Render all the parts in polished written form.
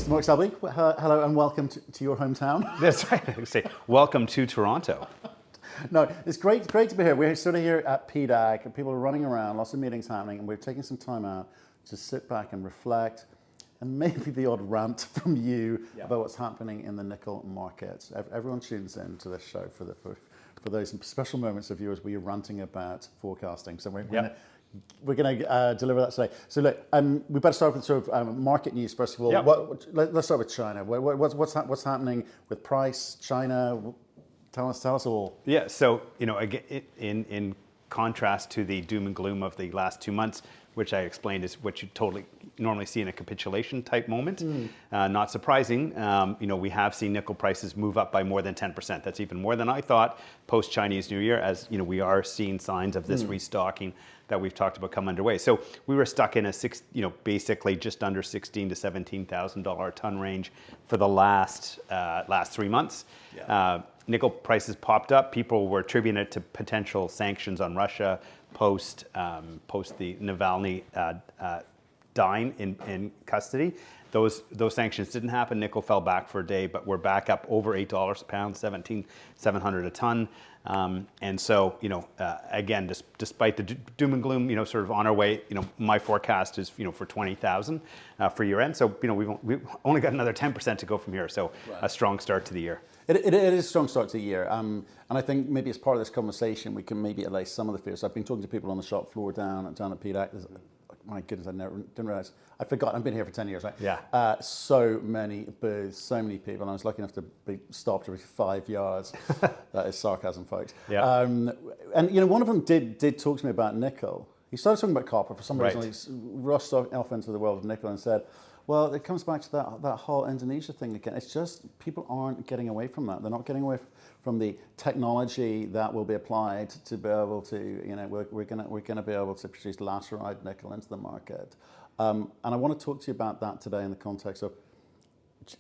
Mark Selby. Hello and welcome to your hometown. That's right. I say, welcome to Toronto. No, it's great to be here. We're sort of here at PDAC, and people are running around, lots of meetings happening, and we're taking some time out to sit back and reflect, and maybe the odd rant from you about what's happening in the nickel markets. Everyone tunes in to this show for those special moments of yours where you're ranting about forecasting. So we're going to deliver that today. So look, we better start with sort of market news first of all. Let's start with China. What's happening with price? China. Tell us all. Yeah. So again, in contrast to the doom and gloom of the last 2 months, which I explained is what you totally normally see in a capitulation type moment. Not surprising. We have seen nickel prices move up by more than 10%. That's even more than I thought post Chinese New Year, as we are seeing signs of this restocking that we've talked about come underway. So we were stuck in a basically just under $16,000 to $17,000 a ton range for the last 3 months. Nickel prices popped up. People were attributing it to potential sanctions on Russia post the Navalny dying in custody. Those sanctions didn't happen. Nickel fell back for a day, but we're back up over $8 a pound, $17,700 a ton. And so, again, despite the doom and gloom, sort of on our way, my forecast is, for 20,000 for year end. So, we've only got another 10% to go from here. So a strong start to the year. It is a strong start to the year. And I think maybe as part of this conversation, we can maybe allay some of the fears. I've been talking to people on the shop floor down at PDAC. My goodness, didn't realize. I forgot. I've been here for 10 years, right? Yeah. So many booths, so many people. And I was lucky enough to be stopped every 5 yards. That is sarcasm, folks. Yeah. And one of them did talk to me about nickel. He started talking about copper for some reason. He rushed off into the world of nickel and said, well, it comes back to that whole Indonesia thing again. It's just people aren't getting away from that. They're not getting away from the technology that will be applied to be able to, we're gonna be able to produce laterite nickel into the market. And I want to talk to you about that today in the context of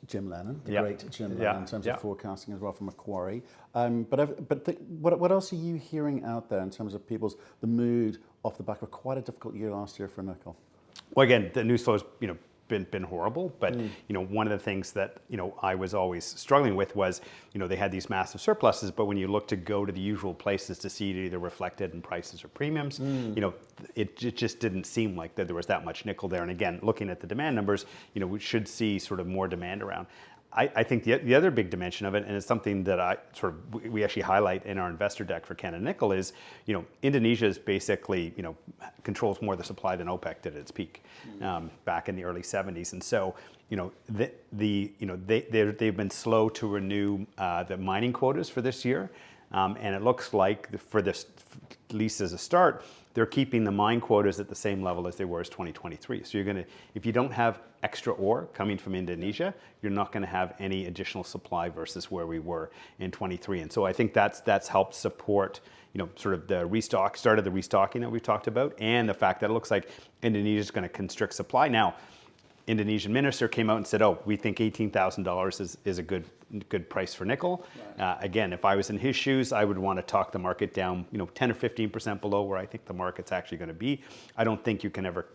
Jim Lennon, the great Jim Lennon, in terms of forecasting as well from Macquarie. What else are you hearing out there in terms of the mood off the back of quite a difficult year last year for nickel? Well, again, the news flow is, been horrible, but one of the things that I was always struggling with was they had these massive surpluses, but when you look to go to the usual places to see it either reflected in prices or premiums, it just didn't seem like that there was that much nickel there. And again, looking at the demand numbers, we should see sort of more demand around. I think the other big dimension of it, and it's something that we actually highlight in our investor deck for Canada Nickel, is Indonesia is basically controls more of the supply than OPEC did at its peak back in the early 70s, and so they've been slow to renew the mining quotas for this year, and it looks like for this, at least as a start, they're keeping the mine quotas at the same level as they were as 2023. So if you don't have extra ore coming from Indonesia, you're not going to have any additional supply versus where we were in 23. And so I think that's helped support, sort of the start of the restocking that we've talked about, and the fact that it looks like Indonesia is going to constrict supply. Now, Indonesian minister came out and said, we think $18,000 is a good price for nickel. Right. Again, if I was in his shoes, I would want to talk the market down, 10 or 15% below where I think the market's actually going to be. I don't think you can ever,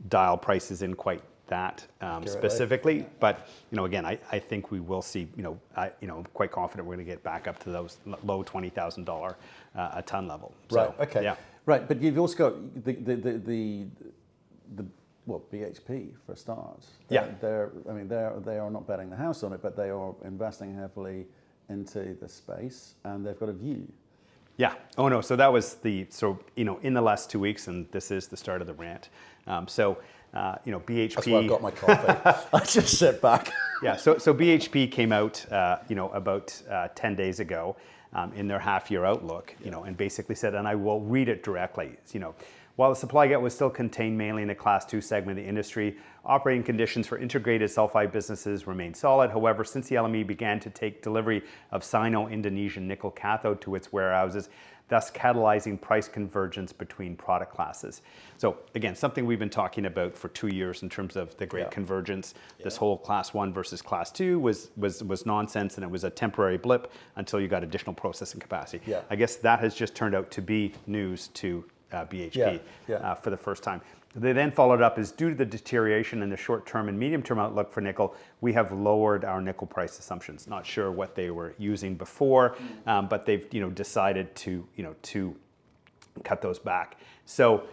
dial prices in quite that specifically. Right. But again, I think we will see. I'm quite confident we're going to get back up to those low $20,000 a ton level. Right. So, okay. Yeah. Right. But you've also got the BHP for a start. They are not betting the house on it, but they are investing heavily into the space, and they've got a view. Yeah. Oh no. So that was in the last 2 weeks, and this is the start of the rant. BHP. That's why I've got my coffee. I just sit back. Yeah. So BHP came out, about 10 days ago, in their half-year outlook, and basically said, and I will read it directly. While the supply gap was still contained mainly in the Class 2 segment of the industry, operating conditions for integrated sulphide businesses remained solid. However, since the LME began to take delivery of Sino-Indonesian nickel cathode to its warehouses, thus catalyzing price convergence between product classes. So again, something we've been talking about for 2 years in terms of the great convergence. This whole Class 1 versus Class 2 was nonsense, and it was a temporary blip until you got additional processing capacity. I guess that has just turned out to be news to BHP for the first time. They then followed up as due to the deterioration in the short-term and medium-term outlook for nickel, we have lowered our nickel price assumptions. Not sure what they were using before, but they've decided to cut those back. So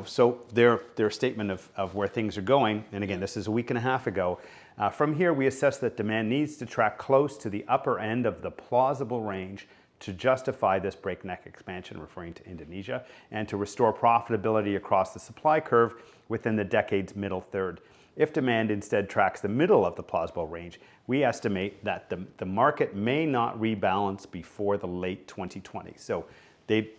so their statement of where things are going, and again, this is a week and a half ago. From here, we assess that demand needs to track close to the upper end of the plausible range to justify this breakneck expansion, referring to Indonesia, and to restore profitability across the supply curve within the decade's middle third. If demand instead tracks the middle of the plausible range, we estimate that the market may not rebalance before the late 2020s. So they,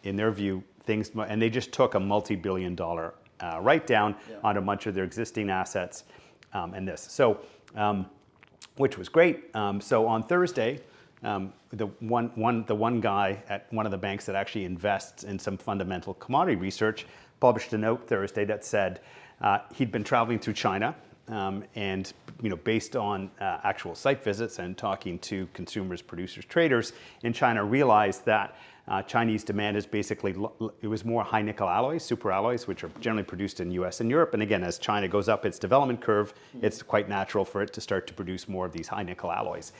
in their view, things, and they just took a multi-billion-dollar write-down on a bunch of their existing assets and this. So, which was great. So on Thursday, the one guy at one of the banks that actually invests in some fundamental commodity research published a note Thursday that said he'd been traveling through China and based on actual site visits and talking to consumers, producers, traders in China, realized that Chinese demand is basically, it was more high nickel alloys, super alloys, which are generally produced in US and Europe. And again, as China goes up its development curve, it's quite natural for it to start to produce more of these high nickel alloys.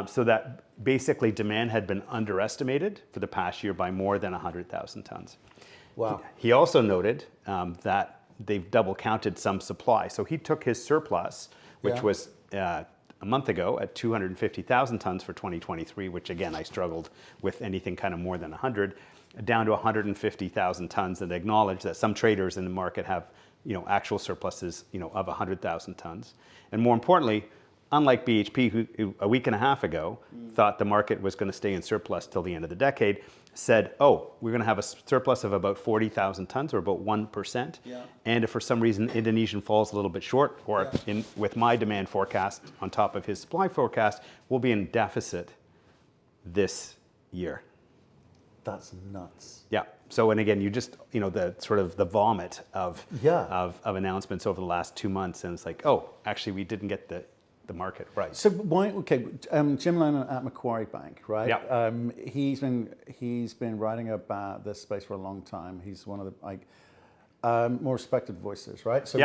So that basically demand had been underestimated for the past year by more than 100,000 tons. Wow. He also noted that they've double counted some supply. So he took his surplus, which was a month ago at 250,000 tons for 2023, which again, I struggled with anything kind of more than 100, down to 150,000 tons, and acknowledge that some traders in the market have, actual surpluses, of 100,000 tons. And more importantly, unlike BHP, who a week and a half ago thought the market was going to stay in surplus till the end of the decade, said, oh, we're going to have a surplus of about 40,000 tons, or about 1%. And if for some reason Indonesian falls a little bit short, or with my demand forecast on top of his supply forecast, we'll be in deficit this year. That's nuts. Yeah. So, and again, you just, the sort of the vomit of announcements over the last 2 months, and it's like, oh, actually, we didn't get the market right. So why? Okay, Jim Lennon at Macquarie Bank, right? Yeah. He's been writing about this space for a long time. He's one of the more respected voices, right? So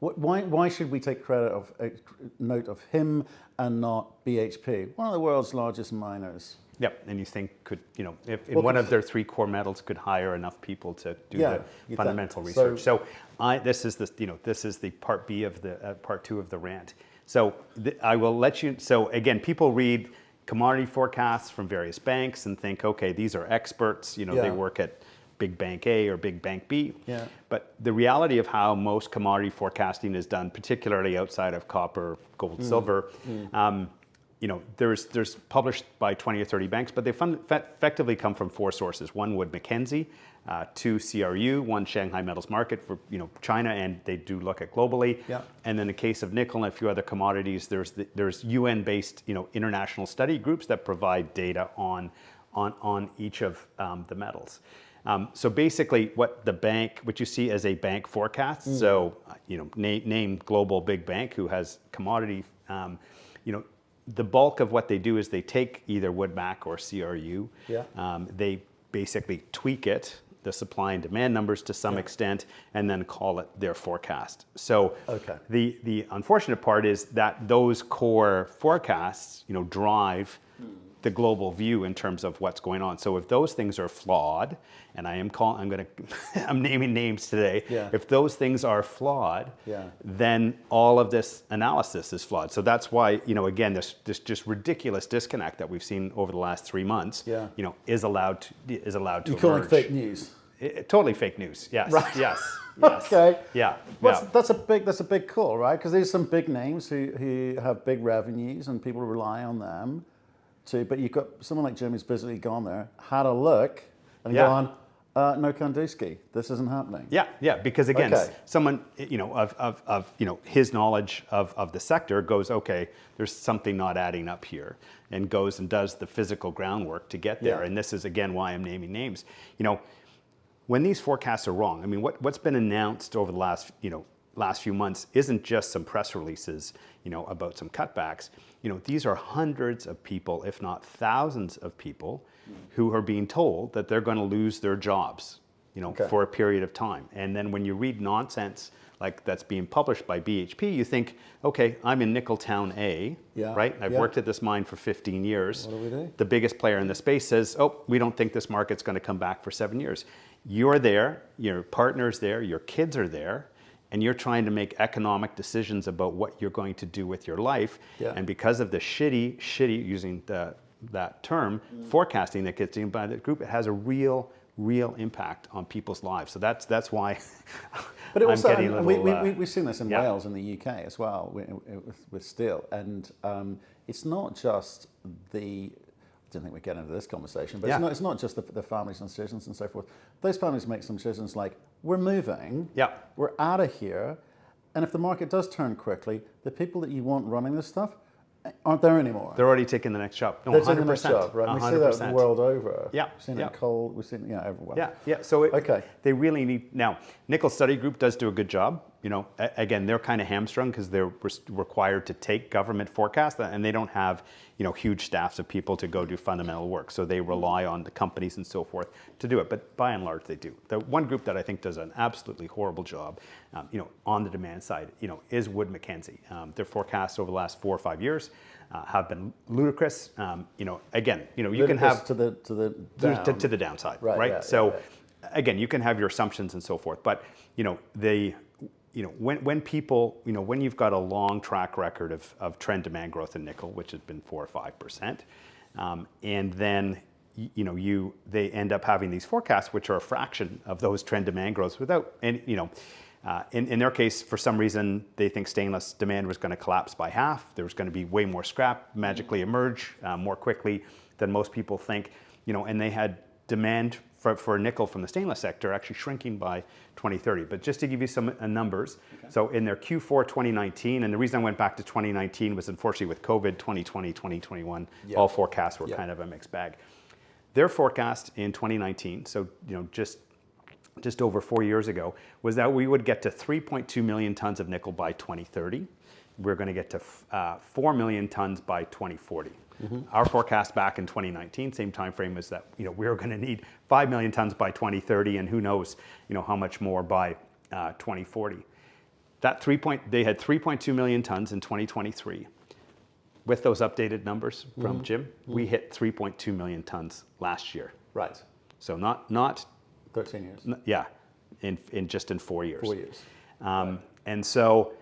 why should we take note of him and not BHP, one of the world's largest miners? Yep, and you think could, if one of their 3 core metals could hire enough people to do the fundamental research. So this is the part B of the part 2 of the rant. So I will let you. So again, people read commodity forecasts from various banks and think, okay, these are experts. They work at Big Bank A or Big Bank B. But the reality of how most commodity forecasting is done, particularly outside of copper, gold, silver. There's published by 20 or 30 banks, but they effectively come from 4 sources. 1 Wood Mackenzie, 2 CRU, 1 Shanghai Metals Market for China, and they do look at globally. And then in the case of nickel and a few other commodities, there's UN-based international study groups that provide data on each of the metals. So basically, what you see as a bank forecast. So name global big bank who has commodity. The bulk of what they do is they take either Woodmac or CRU. They basically tweak it, the supply and demand numbers to some extent, and then call it their forecast. So the unfortunate part is that those core forecasts, drive the global view in terms of what's going on. So if those things are flawed, and I'm naming names today. If those things are flawed, then all of this analysis is flawed. So that's why, again, this just ridiculous disconnect that we've seen over the last 3 months, is allowed to emerge. You call it fake news? Totally fake news. Yes. Right. Yes. Okay. Yeah. That's a big call, right? Because there's some big names who have big revenues and people rely on them. But you've got someone like Jim who's basically gone there, had a look, and gone, no Kanduski, this isn't happening. Yeah, because again, someone of his knowledge of the sector goes, okay, there's something not adding up here, and goes and does the physical groundwork to get there. And this is again why I'm naming names. When these forecasts are wrong, I mean, what's been announced over the last last few months isn't just some press releases, about some cutbacks. These are hundreds of people, if not thousands of people, who are being told that they're going to lose their jobs, for a period of time. And then when you read nonsense like that's being published by BHP, you think, okay, I'm in Nickel Town A, right? I've worked at this mine for 15 years. What do we do? The biggest player in the space says, oh, we don't think this market's going to come back for 7 years. You're there, your partner's there, your kids are there, and you're trying to make economic decisions about what you're going to do with your life. And because of the shitty, using that term, forecasting that gets done by the group, it has a real impact on people's lives. So that's why but it also, I'm getting a little... we've seen this in Wales and the UK as well with steel. And it's not just the... I don't think we get into this conversation, but it's not just the families and decisions and so forth. Those families make some decisions like, we're moving, we're out of here, and if the market does turn quickly, the people that you want running this stuff aren't there anymore. They're already taking the next job. No, They're 100%. taking the next job, right? 100%. We see that the world over. Yeah. We've seen it in coal, we've seen it everywhere. So they really need... Now, Nickel Study Group does do a good job. Again, they're kind of hamstrung because they're required to take government forecasts, and they don't have, huge staffs of people to go do fundamental work. So they rely on the companies and so forth to do it. But by and large, they do. The one group that I think does an absolutely horrible job, on the demand side, is Wood Mackenzie. Their forecasts over the last 4 or 5 years have been ludicrous. Again, you ludicrous can have to the downside, right? Right. Again, you can have your assumptions and so forth, but when people, when you've got a long track record of trend demand growth in nickel, which has been 4 or 5%, and then they end up having these forecasts which are a fraction of those trend demand growths without any, in their case, for some reason, they think stainless demand was going to collapse by half. There was going to be way more scrap magically emerge more quickly than most people think, and they had demand for nickel from the stainless sector actually shrinking by 2030. But just to give you some numbers, so in their Q4 2019, and the reason I went back to 2019 was unfortunately with COVID, 2020, 2021, all forecasts were kind of a mixed bag. Their forecast in 2019, so just over 4 years ago, was that we would get to 3.2 million tons of nickel by 2030. We're going to get to 4 million tons by 2040. Our forecast back in 2019, same time frame, was that we were going to need 5 million tons by 2030, and who knows how much more by 2040. They had 3.2 million tons in 2023. With those updated numbers from Jim, we hit 3.2 million tons last year. Right. So not 13 years. In just in 4 years. 4 years. And so,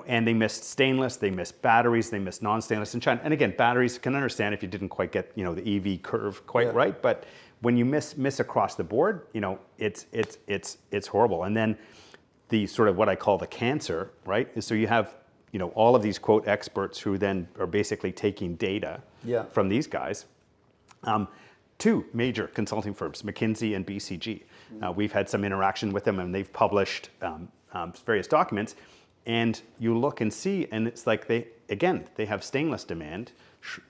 and they missed stainless, they missed batteries, they missed non-stainless in China. And again, batteries can understand if you didn't quite get the EV curve quite right, but when you miss across the board, it's horrible. And then the sort of what I call the cancer, right, is so you have all of these quote experts who then are basically taking data from these guys. 2 major consulting firms, McKinsey and BCG. We've had some interaction with them, and they've published various documents. And you look and see, and it's like they have stainless demand,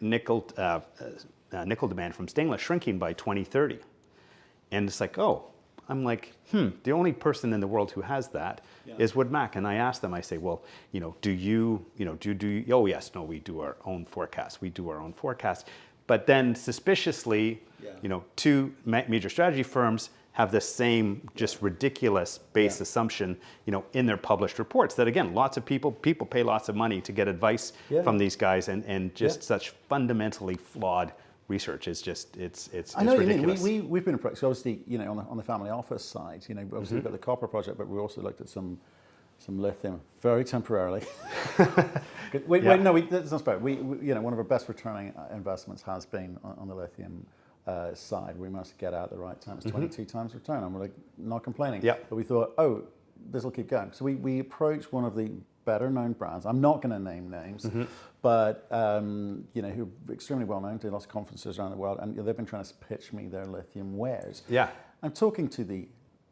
nickel demand from stainless shrinking by 2030. And it's like, I'm like, the only person in the world who has that is Wood Mac. And I asked them, I say, well, do you, oh yes, no, we do our own forecast. We do our own forecast. But then suspiciously, 2 major strategy firms have the same just ridiculous base assumption, in their published reports that, again, lots of people pay lots of money to get advice from these guys, and just such fundamentally flawed research is just, it's I know ridiculous. What you mean. We've been approached, obviously, on the family office side, obviously we've got the copper project, but we also looked at some lithium very temporarily. No, that's not fair. One of our best returning investments has been on the lithium side. We must get out at the right time. It's 22 times return, and we're like not complaining. But we thought, this will keep going. So we approached one of the better known brands. I'm not going to name names, but who are extremely well known, do lots of conferences around the world, and they've been trying to pitch me their lithium wares. I'm talking to the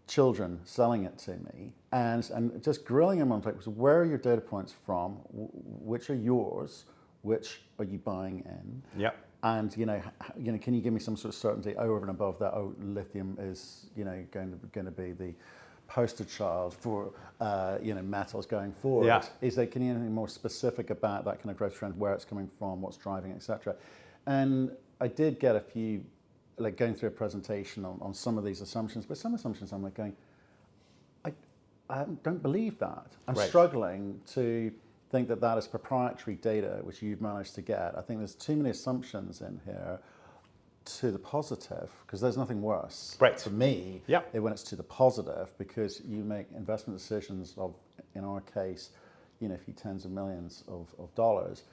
children selling it to me, and just grilling them on like, so where are your data points from? Which are yours? Which are you buying in? And can you give me some sort of certainty over and above that? Lithium is going to be the poster child for metals going forward. Yeah. Is that, can you anything more specific about that kind of growth trend, where it's coming from, what's driving, etc. And I did get a few, like going through a presentation on some of these assumptions, but some assumptions I'm like going, I don't believe that. I'm struggling to think that that is proprietary data which you've managed to get. I think there's too many assumptions in here to the positive, because there's nothing worse for me when it's to the positive, because you make investment decisions of, in our case, a few tens of millions of dollars.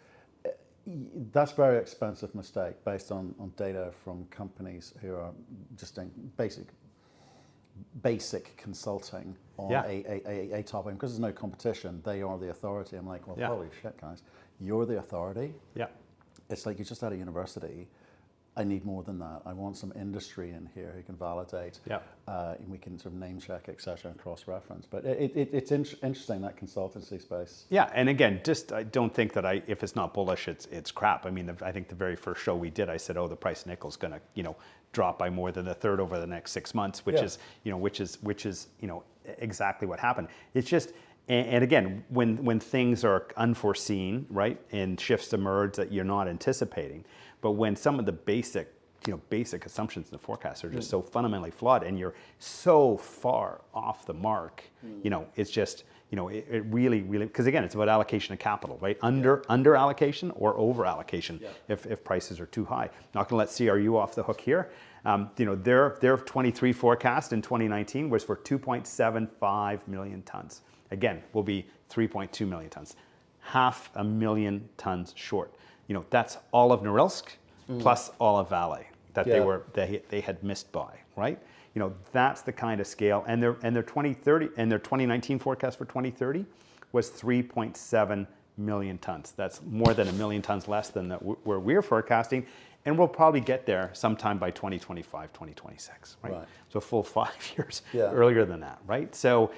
That's a very expensive mistake based on data from companies who are just doing basic consulting on a topic, because there's no competition. They are the authority. I'm like, well, holy shit, guys, you're the authority. Yeah, it's like you're just out of university. I need more than that. I want some industry in here who can validate. And we can sort of name check, et cetera, and cross-reference. But it's interesting, that consultancy space. Yeah, and again, I don't think that if it's not bullish, it's crap. I mean, I think the very first show we did, I said, the price of nickel's going to, drop by more than a third over the next 6 months, which is exactly what happened. It's just, and again, when things are unforeseen, right, and shifts emerge that you're not anticipating, but when some of the basic assumptions in the forecast are just so fundamentally flawed, and you're so far off the mark, it's just, it really, because again, it's about allocation of capital, right? Under allocation or over allocation if prices are too high. Not going to let CRU off the hook here. Their 23 forecast in 2019 was for 2.75 million tons. Again, will be 3.2 million tons, 500,000 tons short. That's all of Norilsk plus all of Vale that they had missed by, right? That's the kind of scale, and their 2030 and their 2019 forecast for 2030 was 3.7 million tons. That's more than 1 million tons less than where we're forecasting, and we'll probably get there sometime by 2025, 2026, right? So a full 5 years earlier than that, right? So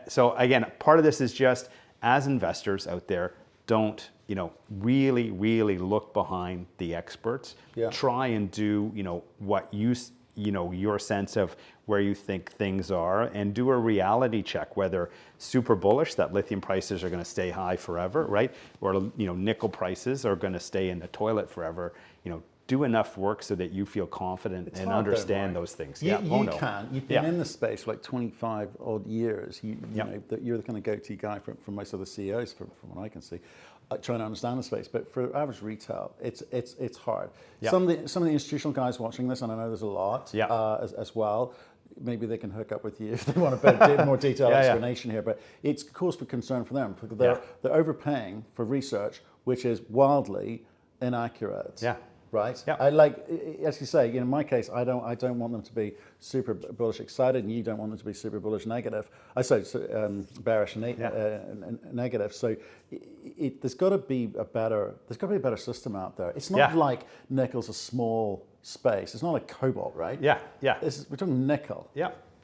so again, part of this is just, as investors out there, don't really look behind the experts. Try and do what your sense of where you think things are, and do a reality check, whether super bullish that lithium prices are going to stay high forever, right? Or nickel prices are going to stay in the toilet forever. Do enough work so that you feel confident and understand those things. You've been in the space for like 25 odd years. That you're the kind of go-to guy for most of the CEOs, from what I can see, trying to understand the space. But for average retail, it's hard. Some of the institutional guys watching this, and I know there's a lot as well, maybe they can hook up with you if they want a bit more detailed explanation here. But it's cause for concern for them, because they're overpaying for research which is wildly inaccurate. Right. I like, as you say, in my case, I don't want them to be super bullish excited, and you don't want them to be super bullish negative. Bearish negative. So there's got to be a better system out there. It's not like nickel's a small space. It's not like cobalt, right? We're talking nickel.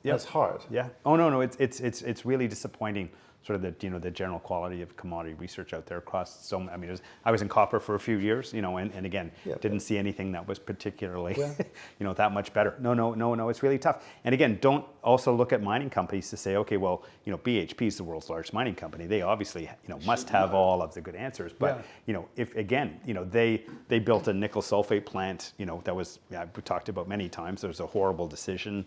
It's hard. Oh no, it's really disappointing. Sort of the general quality of commodity research out there across I was in copper for a few years, and again, didn't see anything that was particularly, that much better. No, it's really tough. And again, don't also look at mining companies to say, okay, well, BHP is the world's largest mining company. They obviously, must have all of the good answers. But, if again, they built a nickel sulfate plant, that was, we talked about many times, there was a horrible decision,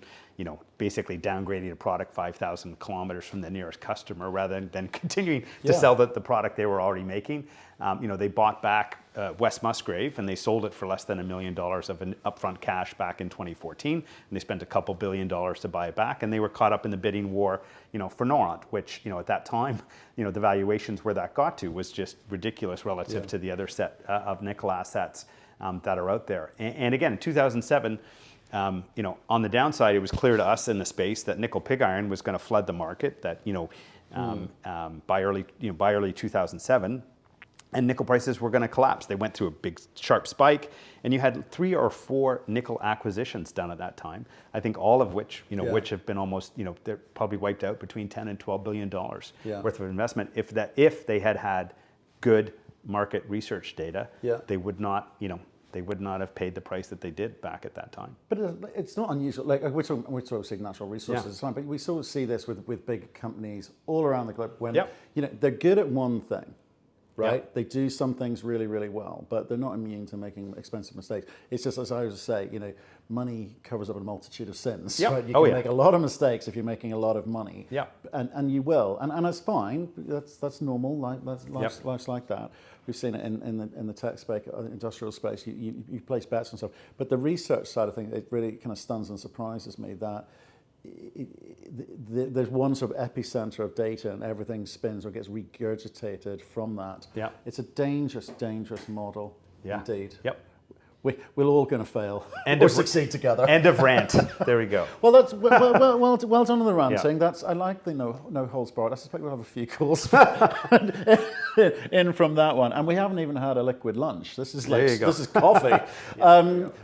basically downgrading a product 5,000 kilometers from the nearest customer rather than continuing to sell the product they were already making. They bought back West Musgrave, and they sold it for less than $1 million of an upfront cash back in 2014, and they spent a couple $2 billion to buy it back, and they were caught up in the bidding war, for Noront, which at that time, the valuations where that got to was just ridiculous relative to the other set of nickel assets that are out there. And again, in 2007. On the downside, it was clear to us in the space that nickel pig iron was going to flood the market. That by early 2007, and nickel prices were going to collapse. They went through a big sharp spike, and you had 3 or 4 nickel acquisitions done at that time. I think all of which which have been almost they're probably wiped out between $10 and $12 billion worth of investment. If they had good market research data, they would not they would not have paid the price that they did back at that time. But it's not unusual. Like we're sort of seeing natural resources, but we sort of see this with big companies all around the globe when they're good at one thing. Right, they do some things really, really well, but they're not immune to making expensive mistakes. It's just, as I always say, money covers up a multitude of sins. Right? You can make a lot of mistakes if you're making a lot of money. And you will, and that's fine. That's normal. Life's like that. We've seen it in the tech space, industrial space. You place bets and stuff. But the research side of things, it really kind of stuns and surprises me that there's one sort of epicenter of data and everything spins or gets regurgitated from that. It's a dangerous, dangerous model indeed. We're all going to fail or succeed together. End of rant. There we go. Well, that's well done on the ranting. I like the no holds barred. I suspect we'll have a few calls in from that one, and we haven't even had a liquid lunch. This is coffee.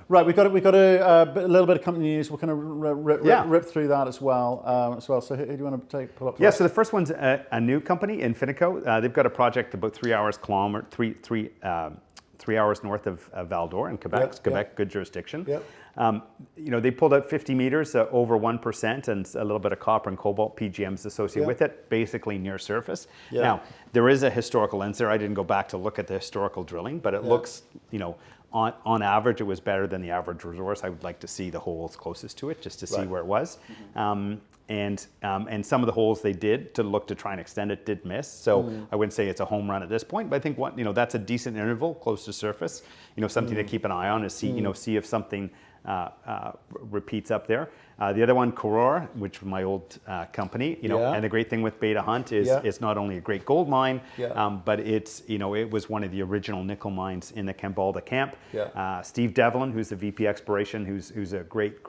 Right, we've got a little bit of company news. We're going to rip through that as well. So who do you want to pull up? Yeah. So the first one's a new company, Infinico. They've got a project about 3 hours north of Val d'Or in Quebec. Quebec, good jurisdiction. They pulled out 50 meters over 1% and a little bit of copper and cobalt PGMs associated with it, basically near surface. Now, there is a historical lens there. I didn't go back to look at the historical drilling, but it looks, on average, it was better than the average resource. I would like to see the holes closest to it just to see where it was. And some of the holes they did to look to try and extend it did miss. So I wouldn't say it's a home run at this point, but I think that's a decent interval close to surface. Something to keep an eye on is see if something repeats up there. The other one, Karor, which was my old company, and the great thing with Beta Hunt is it's not only a great gold mine, but it's it was one of the original nickel mines in the Kambalda camp. Steve Devlin, who's the VP Exploration, who's a great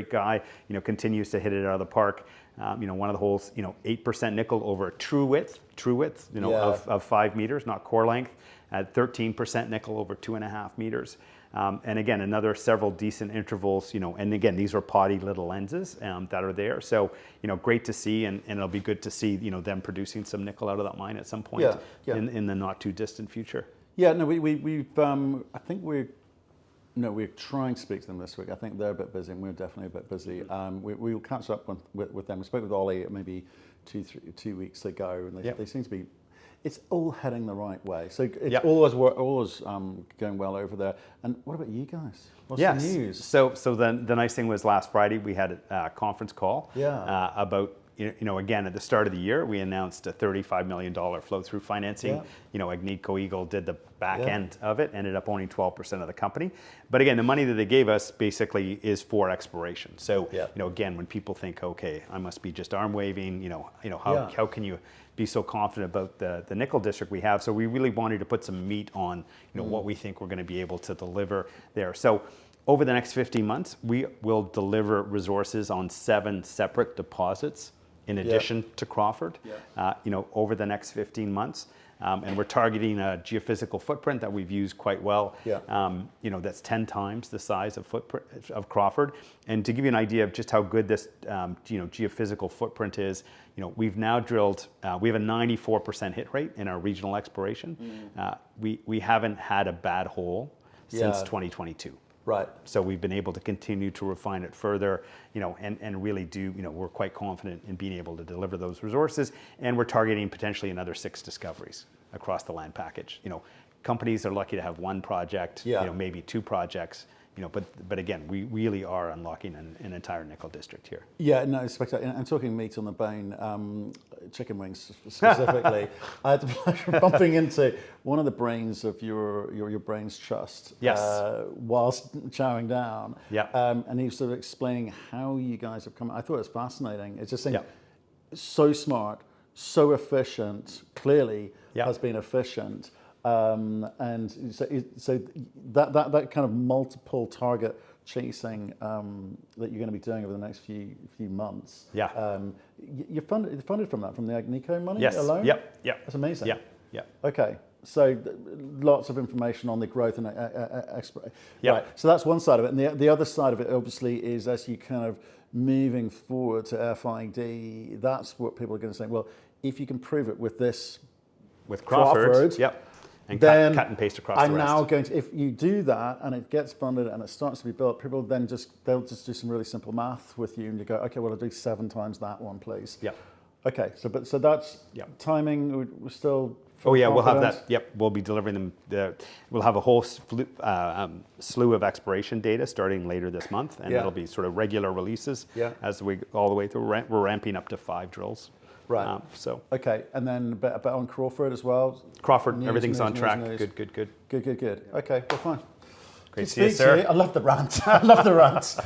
guy, continues to hit it out of the park. One of the holes, 8% nickel over true width, of 5 meters, not core length, at 13% nickel over 2.5 meters. And again, another several decent intervals, and again, these are potty little lenses that are there. So, great to see, and it'll be good to see, them producing some nickel out of that mine at some point in the not too distant future. Yeah, no, I think we're trying to speak to them this week. I think they're a bit busy, and we're definitely a bit busy. We'll catch up with them. We spoke with Ollie maybe 2 weeks ago, and they seem to be. It's all heading the right way. So it's always going well over there. And what about you guys? What's the news? So the nice thing was last Friday we had a conference call about, again, at the start of the year, we announced a $35 million flow-through financing. Inco Inc did the back end of it, ended up owning 12% of the company. But again, the money that they gave us basically is for exploration. So, again, when people think, okay, I must be just arm waving, how can you be so confident about the nickel district we have? So we really wanted to put some meat on, what we think we're going to be able to deliver there. So over the next 15 months, we will deliver resources on 7 separate deposits in addition to Crawford, over the next 15 months. And we're targeting a geophysical footprint that we've used quite well. That's 10 times the size of Crawford. And to give you an idea of just how good this geophysical footprint is, we've now drilled. We have a 94% hit rate in our regional exploration. We haven't had a bad hole since 2022. Right. So we've been able to continue to refine it further, and really do, we're quite confident in being able to deliver those resources. And we're targeting potentially another 6 discoveries across the land package. Companies are lucky to have 1 project, maybe 2 projects. But again, we really are unlocking an entire nickel district here. Yeah, no, spectacular. And talking meat on the bone, chicken wings specifically, I had the pleasure of bumping into one of the brains of your brains trust whilst chowing down. And he was sort of explaining how you guys have come. I thought it was fascinating. It's just so smart, so efficient, clearly has been efficient. And so that kind of multiple target chasing that you're going to be doing over the next few months. You're funded from the Agnico money alone? Yep. That's amazing. Yeah. Okay. So lots of information on the growth and right. So that's one side of it, and the other side of it obviously is as you kind of moving forward to FID. That's what people are going to say. Well, if you can prove it with this with Crawford. and then cut and paste across I'm the rest. now going to, if you do that and it gets bonded and it starts to be built, people then they'll just do some really simple math with you and you go, okay, well, I'll do 7 times that one, please. Yep. Okay, so that's timing. We're still. Oh yeah, we'll have confident? that. Yep, we'll be delivering them. We'll have a whole slew of exploration data starting later this month, and it'll be sort of regular releases as we all the way through. We're ramping up to 5 drills. Right. Okay, and then a bit on Crawford as well. Crawford, everything's on track. Good. Good. Okay, well, fine. Great to see you, sir. I love the rant. I love the rant.